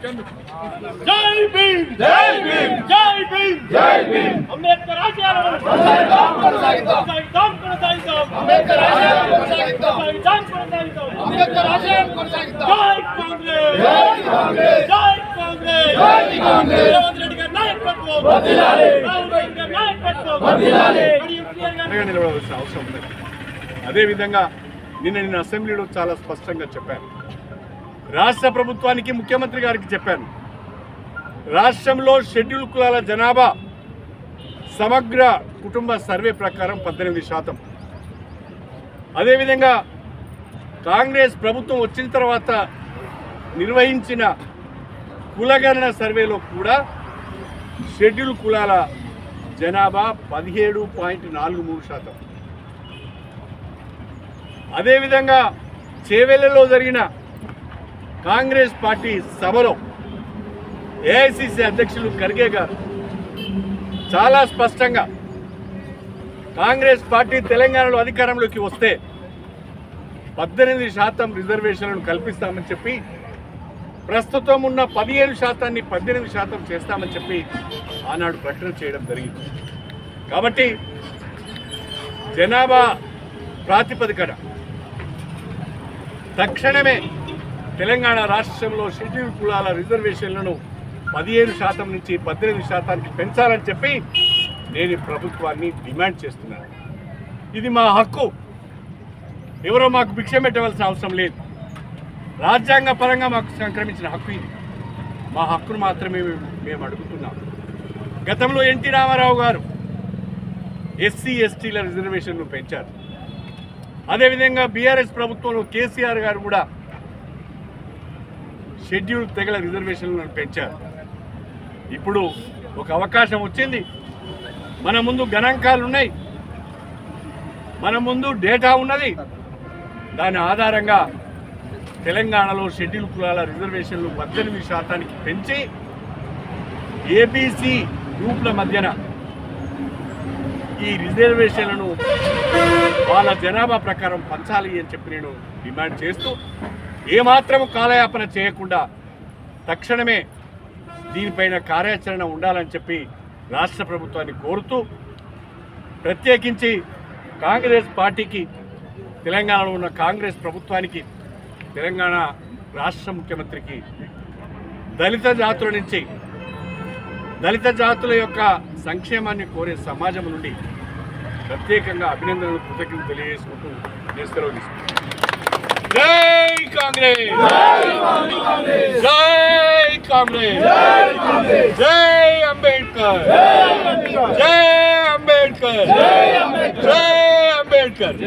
జై భీమ్ జై భీమ్ జై భీమ్ జై భీమ్ అంబేద్కర్ ఆశయాలను కొనసాగిద్దాం అంబేద్కర్ ఆశయాలను కొనసాగిద్దాం అంబేద్కర్ ఆశయాలను కొనసాగిద్దాం జై కాంగ్రెస్ జై కాంగ్రెస్ జై కాంగ్రెస్ జై కాంగ్రెస్ రేవంత్ రెడ్డి గారి నాయకత్వం వర్ధిల్లాలి రాహుల్ గాంధీ గారి నాయకత్వం వర్ధిల్లాలి నిలబడవలసిన అవసరం ఉంది. అదేవిధంగా నిన్న అసెంబ్లీలో చాలా స్పష్టంగా చెప్పాను. రాష్ట్ర ప్రభుత్వానికి ముఖ్యమంత్రి గారికి చెప్పాను. రాష్ట్రంలో షెడ్యూల్ కులాల జనాభా సమగ్ర కుటుంబ సర్వే ప్రకారం 18%. అదేవిధంగా కాంగ్రెస్ ప్రభుత్వం వచ్చిన తర్వాత నిర్వహించిన కులగణన సర్వేలో కూడా షెడ్యూల్ కులాల జనాభా 17.43%. అదేవిధంగా చేవెళ్లలో జరిగిన కాంగ్రెస్ పార్టీ సభలో ఏఐసిసి అధ్యక్షులు ఖర్గే గారు చాలా స్పష్టంగా కాంగ్రెస్ పార్టీ తెలంగాణలో అధికారంలోకి వస్తే 18% రిజర్వేషన్లను కల్పిస్తామని చెప్పి ప్రస్తుతం ఉన్న 17%ని 18% చేస్తామని చెప్పి ఆనాడు ప్రకటన చేయడం జరిగింది. కాబట్టి జనాభా ప్రాతిపదికన తక్షణమే తెలంగాణ రాష్ట్రంలో షెడ్యూల్ కులాల రిజర్వేషన్లను 17% నుంచి 18%కి పెంచాలని చెప్పి నేను ప్రభుత్వాన్ని డిమాండ్ చేస్తున్నాను. ఇది మా హక్కు. ఎవరో మాకు భిక్ష పెట్టవలసిన అవసరం లేదు. రాజ్యాంగ పరంగా మాకు సంక్రమించిన హక్కు ఇది. మా హక్కును మాత్రమే మేము అడుగుతున్నాం. గతంలో ఎన్టీ రామారావు గారు ఎస్సీ ఎస్టీల రిజర్వేషన్ను పెంచారు. అదేవిధంగా బీఆర్ఎస్ ప్రభుత్వంలో కేసీఆర్ గారు కూడా షెడ్యూల్ తెగల రిజర్వేషన్లను పెంచారు. ఇప్పుడు ఒక అవకాశం వచ్చింది. మన ముందు గణాంకాలు ఉన్నాయి, మన ముందు డేటా ఉన్నది. దాని ఆధారంగా తెలంగాణలో షెడ్యూల్ కులాల రిజర్వేషన్లు 18%కి పెంచి ఏబీసీ గ్రూపుల మధ్యన ఈ రిజర్వేషన్లను వాళ్ళ జనాభా ప్రకారం పంచాలి అని చెప్పి నేను డిమాండ్ చేస్తూ ఏమాత్రం కాలయాపన చేయకుండా తక్షణమే దీనిపైన కార్యాచరణ ఉండాలని చెప్పి రాష్ట్ర ప్రభుత్వాన్ని కోరుతూ, ప్రత్యేకించి కాంగ్రెస్ పార్టీకి, తెలంగాణలో ఉన్న కాంగ్రెస్ ప్రభుత్వానికి, తెలంగాణ రాష్ట్ర ముఖ్యమంత్రికి దళిత జాతుల నుంచి, దళిత జాతుల యొక్క సంక్షేమాన్ని కోరే సమాజం నుండి ప్రత్యేకంగా అభినందనలు, కృతజ్ఞతలు తెలియజేసుకుంటూ నేను సెలవు తీసుకుంటాను. జై కాంగ్రెస్, జై కాంగ్రెస్, జై అంబేద్కర్, జై అంబేద్కర్, జై అంబేద్కర్.